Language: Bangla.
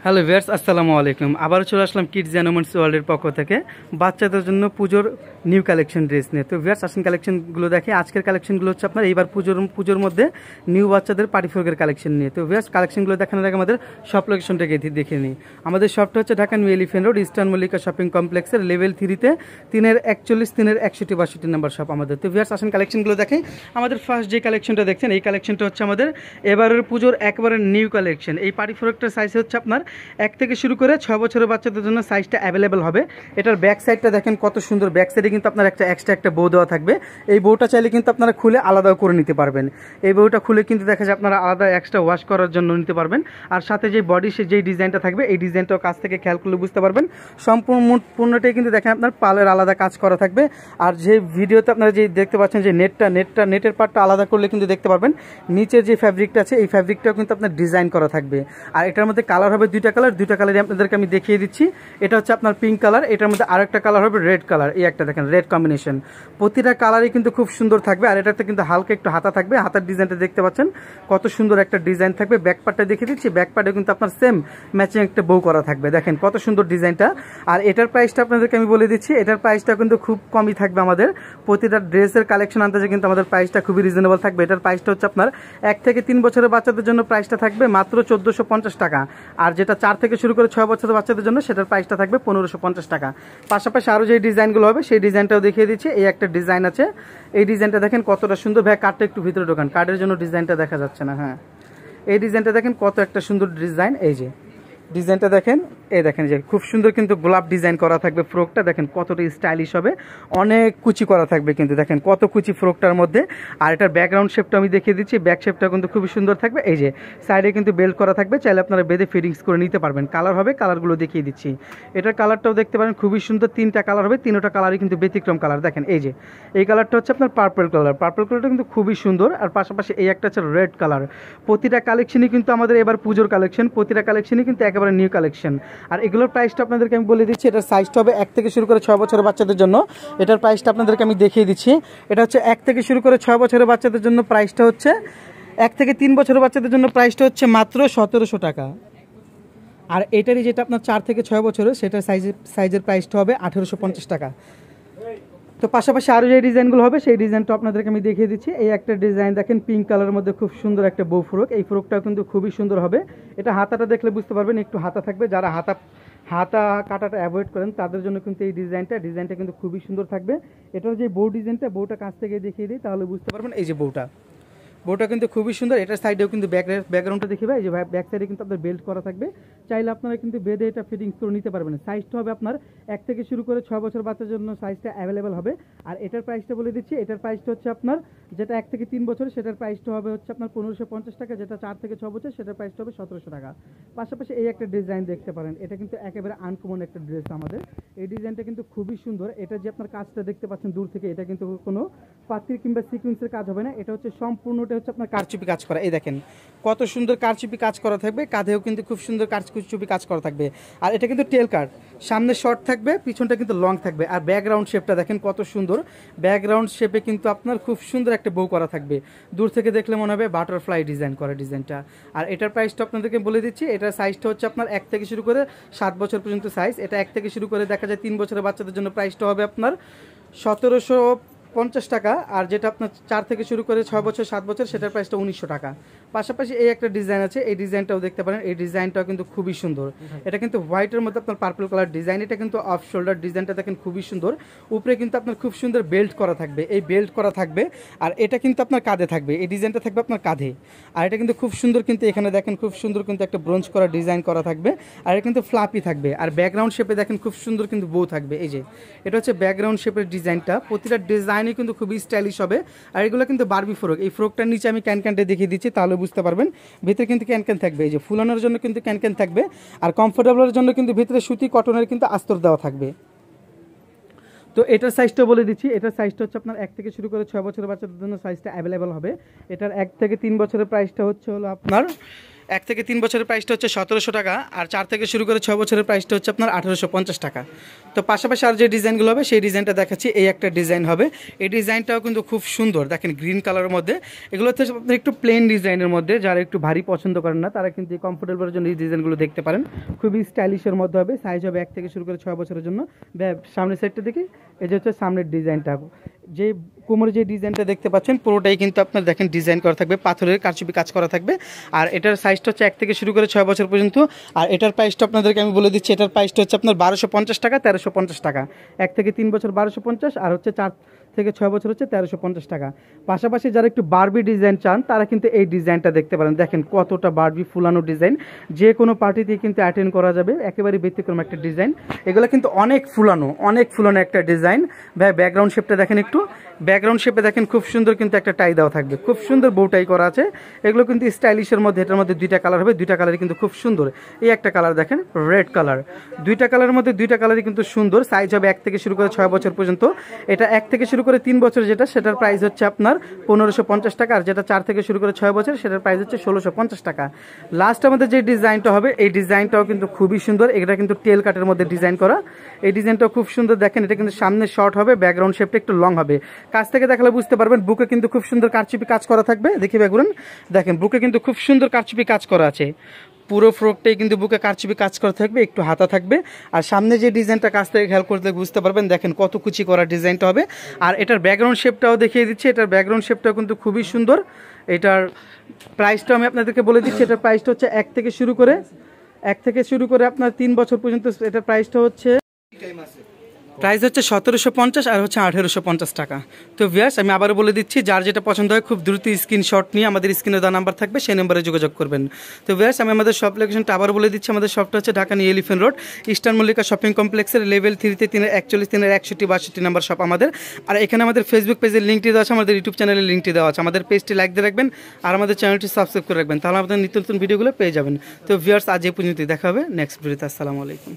হ্যালো ভিউয়ার্স, আসসালামু আলাইকুম। আবার চলে আসলাম কিডস অ্যান্ড ওয়ার্ল্ডের পক্ষ থেকে বাচ্চাদের জন্য পুজোর নিউ কালেকশন ড্রেস নিয়ে। তো ভিউয়ার্স, আসেন কালেকশনগুলো দেখে। আজকের কালেকশনগুলো হচ্ছে আপনার এইবার পুজোর মধ্যে নিউ বাচ্চাদের পার্টি ফ্রকের কালেকশন নিয়ে। তো ভিউয়ার্স, কালেকশনগুলো দেখানোর আগে আমাদের শপ লোকেশনটাকে দেখে নিই। আমাদের শপটা হচ্ছে Dhaka new elephant road, eastern Mallika shopping কমপ্লেক্সের লেভেল 3-তে 3-41, 3-61 নাম্বার শপ আমাদের। তো ভিউয়ার্স, আসেন কালেকশনগুলো দেখে। আমাদের ফার্স্ট যে কালেকশনটা দেখছেন, এই কালেকশনটা হচ্ছে আমাদের এবারের পুজোর একবারে নিউ কালেকশন। এই পার্টি ফ্রকটার সাইজ হচ্ছে আপনার 1 থেকে শুরু করে 6 বছরের বাচ্চাদের জন্য সাইজটা অ্যাভেলেবেল হবে। এটার ব্যাক সাইডটা দেখেন কত সুন্দর। ব্যাক সাইডে কিন্তু আপনার একটা বউ দেওয়া থাকবে। এই বউটা চাইলে কিন্তু আপনারা খুলে আলাদাও করে নিতে পারবেন। এই বউটা খুলে কিন্তু দেখা যায় আপনারা আলাদা এক্সট্রা ওয়াশ করার জন্য নিতে পারবেন। আর সাথে যে বডি যেই ডিজাইনটা থাকবে, এই ডিজাইনটাও কাছ থেকে খেয়াল করলে বুঝতে পারবেন। সম্পূর্ণটাই কিন্তু দেখেন আপনার পালের আলাদা কাজ করা থাকবে। আর যে ভিডিওতে আপনারা যে দেখতে পাচ্ছেন যে নেটের পার্টটা আলাদা করলে কিন্তু দেখতে পারবেন নিচের যে ফ্যাব্রিকটা আছে, এই ফ্যাব্রিকটাও কিন্তু আপনার ডিজাইন করা থাকবে। আর এটার মধ্যে কালার হবে দুইটা কালারই আপনাদেরকে আমি দেখিয়ে দিচ্ছি। এটা হচ্ছে আপনার পিঙ্ক কালার, এটার মধ্যে আরেকটা কালার হবে রেড কালার। এই একটা দেখেন রেড কম্বিনেশন। প্রতিটা কালারই কিন্তু খুব সুন্দর থাকবে। আর এটাতে কিন্তু হালকা একটু হাতা থাকবে। হাতার ডিজাইনটা দেখতে পাচ্ছেন কত সুন্দর একটা ডিজাইন থাকবে। ব্যাক পার্টটা দেখিয়ে দিচ্ছি। ব্যাক পার্টে কিন্তু আপনার সেম ম্যাচিং একটা বউ করা থাকবে। দেখেন কত সুন্দর ডিজাইনটা। আর এটার প্রাইসটা আপনাদেরকে আমি বলে দিচ্ছি। এটার প্রাইসটা কিন্তু খুব কমই থাকবে। আমাদের প্রতিটা ড্রেসের কালেকশন আনতে কিন্তু আমাদের প্রাইসটা খুবই রিজনেবল থাকবে। এটার প্রাইসটা হচ্ছে আপনার 1 থেকে 3 বছরের বাচ্চাদের জন্য প্রাইসটা থাকবে মাত্র 1450 টাকা। আর যেটা 4 থেকে শুরু করে 6 বছরের বাচ্চাদের জন্য সেটার প্রাইসটা থাকবে 1550 টাকা। পাশাপাশি আরও যে ডিজাইনগুলো হবে সেই ডিজাইনটাও দেখিয়ে দিচ্ছি। এই একটা ডিজাইন আছে, এই ডিজাইনটা দেখেন কতটা সুন্দর। ভাই কার্ডটা একটু ভিতরে ঢোকান, কার্ডের জন্য ডিজাইনটা দেখা যাচ্ছে না। হ্যাঁ, এই ডিজাইনটা দেখেন কত একটা সুন্দর ডিজাইন। এই যে ডিজাইনটা দেখেন, এই দেখেন যে খুব সুন্দর কিন্তু গোলাপ ডিজাইন করা থাকবে। ফ্রকটা দেখেন কতটা স্টাইলিশ হবে, অনেক কুচি করা থাকবে কিন্তু দেখেন কত কুচি ফ্রকটার মধ্যে। আর এটার ব্যাকগ্রাউন্ড শেপটা আমি দেখিয়ে দিচ্ছি। ব্যাক শেপটা কিন্তু খুবই সুন্দর থাকবে। এই যে সাইডে কিন্তু বেল্ট করা থাকবে, চাইলে আপনারা বেঁধে ফিটিংস করে নিতে পারবেন। কালার হবে, কালারগুলো দেখিয়ে দিচ্ছি। এটার কালারটাও দেখতে পারেন খুবই সুন্দর। 3টা কালার হবে, 3টা কালারই কিন্তু ব্যতিক্রম কালার। দেখেন এই যে এই কালারটা হচ্ছে আপনার পার্পল কালার। পার্পল কালারটা কিন্তু খুবই সুন্দর। আর পাশাপাশি এই একটা হচ্ছে রেড কালার। প্রতিটা কালেকশনই কিন্তু আমাদের এবার পুজোর কালেকশন, প্রতিটা কালেকশনই কিন্তু একেবারে নিউ কালেকশন। আর এগুলোর প্রাইসটা আপনাদেরকে আমি বলে দিচ্ছি। এটার সাইজটা হবে 1 থেকে শুরু করে 6 বছরের বাচ্চাদের জন্য। এটার প্রাইসটা আপনাদেরকে আমি দেখিয়ে দিচ্ছি। এটা হচ্ছে 1 থেকে শুরু করে 6 বছরের বাচ্চাদের জন্য প্রাইসটা হচ্ছে 1 থেকে 3 বছরের বাচ্চাদের জন্য প্রাইসটা হচ্ছে মাত্র 1700 টাকা। আর এটারই যেটা আপনার 4 থেকে 6 বছরের, সেটার সাইজের প্রাইসটা হবে 1850 টাকা। তো পাশাপাশি আরও যে ডিজাইনগুলো হবে সেই ডিজাইনটা আপনাদেরকে আমি দেখিয়ে দিচ্ছি। এই একটা ডিজাইন দেখেন পিঙ্ক কালারের মধ্যে খুব সুন্দর একটা বউ ফ্রক। এই ফ্রকটাও কিন্তু খুবই সুন্দর হবে। এটা হাতাটা দেখলে বুঝতে পারবেন একটু হাতা থাকবে। যারা হাতা কাটাটা অ্যাভয়েড করেন তাদের জন্য কিন্তু এই ডিজাইনটা কিন্তু খুবই সুন্দর থাকবে। এটার যে বউ ডিজাইনটা, বউটা কাছ থেকে দেখিয়ে দিই তাহলে বুঝতে পারবেন। এই যে বউটা কিন্তু খুবই সুন্দর। এটার সাইডেও কিন্তু ব্যাকগ্রাউন্ডটা দেখিবে। এই যে ব্যাক সাইডে কিন্তু আপনার বেল্ট করা থাকবে, চাইলে আপনারা কিন্তু বেঁধে এটা ফিটিংস করে নিতে পারবেন। সাইজটা হবে আপনার 1 থেকে শুরু করে 6 বছর বাচ্চার জন্য সাইজটা অ্যাভেলেবেল হবে। আর এটার প্রাইসটা বলে দিচ্ছি। এটার প্রাইসটা হচ্ছে আপনার যেটা 1 থেকে 3 বছর সেটার প্রাইসটা হবে হচ্ছে আপনার 1550 টাকা। যেটা 4 থেকে 6 বছর সেটার প্রাইসটা হবে 1700 টাকা। পাশাপাশি এই একটা ডিজাইন দেখতে পারেন। এটা কিন্তু একেবারে আনকমন একটা ড্রেস আমাদের। এই ডিজাইনটা কিন্তু খুবই সুন্দর। এটা যে আপনার কাজটা দেখতে পাচ্ছেন দূর থেকে, এটা কিন্তু কোনো পাতির কিংবা সিকুয়েন্সের কাজ হবে না। এটা হচ্ছে সম্পূর্ণটা হচ্ছে আপনার কারচুপি কাজ করা। এই দেখেন কত সুন্দর কারচুপি কাজ করা থাকবে। কাঁধেও কিন্তু খুব সুন্দর কারচুপি কাজ করা থাকবে। আর এটা কিন্তু টেল কাট, সামনে শর্ট থাকবে, পিছনটা কিন্তু লং থাকবে। আর ব্যাকগ্রাউন্ড শেপটা দেখেন কত সুন্দর। ব্যাকগ্রাউন্ড শেপে কিন্তু আপনার খুব সুন্দর একটা বউ করা থাকবে। দূর থেকে দেখলে মনে হবে বাটারফ্লাই ডিজাইন করা ডিজাইনটা। আর এটার প্রাইসটা আপনাদেরকে বলে দিচ্ছি। এটার সাইজটা হচ্ছে আপনার 1 থেকে শুরু করে 7 বছর পর্যন্ত সাইজ। এটা 1 থেকে শুরু করে দেখা যায় 3 বছরের বাচ্চাদের জন্য প্রাইসটা হবে আপনার 1750 টাকা। আর যেটা আপনার 4 থেকে শুরু করে 6 বছর 7 বছর সেটার প্রাইসটা 1900 টাকা। পাশাপাশি এই একটা ডিজাইন আছে, এই ডিজাইনটাও দেখতে পারেন। এই ডিজাইনটাও কিন্তু খুবই সুন্দর। এটা কিন্তু হোয়াইটের মধ্যে আপনার পার্পল কালার ডিজাইন। এটা কিন্তু অফ শোল্ডার ডিজাইনটা দেখেন খুবই সুন্দর। উপরে কিন্তু আপনার খুব সুন্দর বেল্ট করা থাকবে, এই বেল্ট করা থাকবে। আর এটা কিন্তু আপনার কাঁধে থাকবে, এই ডিজাইনটা থাকবে আপনার কাঁধে। আর এটা কিন্তু খুব সুন্দর, কিন্তু এখানে দেখেন খুব সুন্দর কিন্তু একটা ব্রোঞ্জ করা ডিজাইন করা থাকবে। আর এটা কিন্তু ফ্লাপি থাকবে। আর ব্যাকগ্রাউন্ড শেপে দেখেন খুব সুন্দর কিন্তু বউ থাকবে। এই যে এটা হচ্ছে ব্যাকগ্রাউন্ড শেপের ডিজাইনটা। প্রতিটা ডিজাইনই কিন্তু খুবই স্টাইলিশ হবে। আর এগুলো কিন্তু বারবি ফ্রক। এই ফ্রকটার নিচে আমি ক্যানক্যানটা দেখিয়ে দিচ্ছি তাহলে বুঝতে পারবেন। ভিতরে কিন্তু ক্যানক্যান থাকবে, এই যে ফুলানোর জন্য কিন্তু ক্যানক্যান থাকবে। আর কমফোর্টেবলের জন্য কিন্তু ভিতরে সুতি কটনের কিন্তু আস্তর দেওয়া থাকবে। তো এটার সাইজটা বলে দিচ্ছি। এটার সাইজটা হচ্ছে আপনার 1 থেকে শুরু করে 6 বছরের বাচ্চাদের জন্য সাইজটা অ্যাভেলেবেল হবে। এটার 1 থেকে 3 বছরের প্রাইসটা হলো আপনার 1 থেকে 3 বছরের প্রাইসটা হচ্ছে 1700 টাকা, আর 4 থেকে শুরু করে 6 বছরের প্রাইসটা হচ্ছে আপনার 1850 টাকা। তো পাশাপাশি আর যে ডিজাইনগুলো হবে সেই ডিজাইনটা দেখাচ্ছি। এই একটা ডিজাইন হবে, এই ডিজাইনটাও কিন্তু খুব সুন্দর, দেখেন গ্রিন কালারের মধ্যে। এগুলো হচ্ছে আপনার একটু প্লেন ডিজাইনের মধ্যে, যারা একটু ভারী পছন্দ করেন না তারা কিন্তু কমফোর্টেবলের জন্য এই ডিজাইনগুলো দেখতে পারেন। খুবই স্টাইলিশের মধ্যে হবে, সাইজ হবে 1 থেকে শুরু করে 6 বছরের জন্য। সামনের সাইডটা দেখি, এই যে হচ্ছে সামনের ডিজাইনটা, যে কোমরে যে ডিজাইনটা দেখতে পাচ্ছেন পুরোটাই কিন্তু আপনার দেখেন ডিজাইন করা থাকবে, পাথরের কারচুপি কাজ করা থাকবে। আর এটার সাইজটা হচ্ছে 1 থেকে শুরু করে 6 বছর পর্যন্ত। আর এটার প্রাইসটা আপনাদেরকে আমি বলে দিচ্ছি, এটার প্রাইসটা হচ্ছে আপনার 1250 টাকা, 1350 টাকা। 1 থেকে 3 বছর 1250, আর হচ্ছে 4 থেকে 6 বছর হচ্ছে 1350 টাকা। পাশাপাশি যারা একটু বারবি ডিজাইন চান তারা কিন্তু এই ডিজাইনটা দেখতে পারেন, দেখেন কতটা বারবি ফুলানো ডিজাইন, যে কোনো পার্টিতে কিন্তু অ্যাটেন্ড করা যাবে, একেবারে ব্যতিক্রম একটা ডিজাইন। এগুলো কিন্তু অনেক ফুলানো একটা ডিজাইন। ব্যাকগ্রাউন্ড শেপটা দেখেন, একটু ব্যাকগ্রাউন্ড শেপে দেখেন খুব সুন্দর কিন্তু একটা টাই দেওয়া থাকবে, খুব সুন্দর বউ টাই করা আছে। এগুলো কিন্তু স্টাইলিশের মধ্যে, এটার মধ্যে 2টা কালার হবে, 2টা কালারই কিন্তু খুব সুন্দর। এই একটা কালার দেখেন রেড কালার, 2টা কালারের মধ্যে 2টা কালারই কিন্তু সুন্দর। সাইজ হবে 1 থেকে শুরু করে 6 বছর পর্যন্ত। এটা 1 থেকে শুরু করে 3 বছর যেটা, সেটার প্রাইস হচ্ছে আপনার 1550 টাকা, আর যেটা 4 থেকে শুরু করে 6 বছর সেটার প্রাইস হচ্ছে 1650 টাকা। লাস্ট আমাদের যে ডিজাইনটা হবে, এই ডিজাইনটাও কিন্তু খুবই সুন্দর। এটা কিন্তু টেল কাটের মধ্যে ডিজাইন করা, এই ডিজাইনটাও খুব সুন্দর। দেখেন এটা কিন্তু সামনে শর্ট হবে, ব্যাকগ্রাউন্ড শেপটা একটু লং হবে। কাছ থেকে দেখালে বুঝতে পারবেন, বুকে কিন্তু খুব সুন্দর কারচুপি কাজ করা থাকবে। দেখি ব্যাকগ্রাউন্ড দেখেন, বুকে কিন্তু খুব সুন্দর কারচুপি কাজ করা আছে। পুরো ফ্রকটাই কিন্তু বুকে কারচুপি কাজ করা থাকবে, একটু হাতা থাকবে। আর সামনে যে ডিজাইনটা কাছ থেকে খেয়াল করতে বুঝতে পারবেন, দেখেন কত কুচি করা ডিজাইনটা হবে। আর এটার ব্যাকগ্রাউন্ড শেপটাও দেখিয়ে দিচ্ছি, এটার ব্যাকগ্রাউন্ড শেপটাও কিন্তু খুবই সুন্দর। এটার প্রাইসটা আমি আপনাদেরকে বলে দিচ্ছি, এটার প্রাইসটা হচ্ছে 1 থেকে শুরু করে আপনার 3 বছর পর্যন্ত। এটার প্রাইসটা হচ্ছে 1750 আর হচ্ছে 1850 টাকা। তো ভিউয়ার্স আমি আবারও বলে দিচ্ছি, যার যেটা পছন্দ হয় খুব দ্রুত স্ক্রিনশট নিয়ে আমাদের স্ক্রিনে দেওয়া নাম্বার থাকবে, সেই নাম্বারে যোগাযোগ করবেন। তো ভিউয়ার্স আমি আমাদের শপ লোকেশনটা আবারও বলে দিচ্ছি, আমাদের শপটা হচ্ছে Dhaka new elephant road, eastern Mallika shopping কমপ্লেক্সের লেভেল 3-তে 341 361 নাম্বার শপ আমাদের। আর এখানে আমাদের ফেসবুক পেজের লিঙ্কটি দেওয়া আছে, আমাদের ইউটিউব চ্যানেলের লিঙ্কটি দেওয়া আছে। আমাদের পেজটি লাইক দিয়ে রাখবেন আর আমাদের চ্যানেলটি সাবস্ক্রাইব করে রাখবেন, তাহলে আমাদের নিত্য নতুন ভিডিওগুলো পেয়ে যাবেন। তো ভিউয়ার্স আজ এই পর্যন্ত, দেখা হবে নেক্সট ভিডিওতে। আসসালামু আলাইকুম।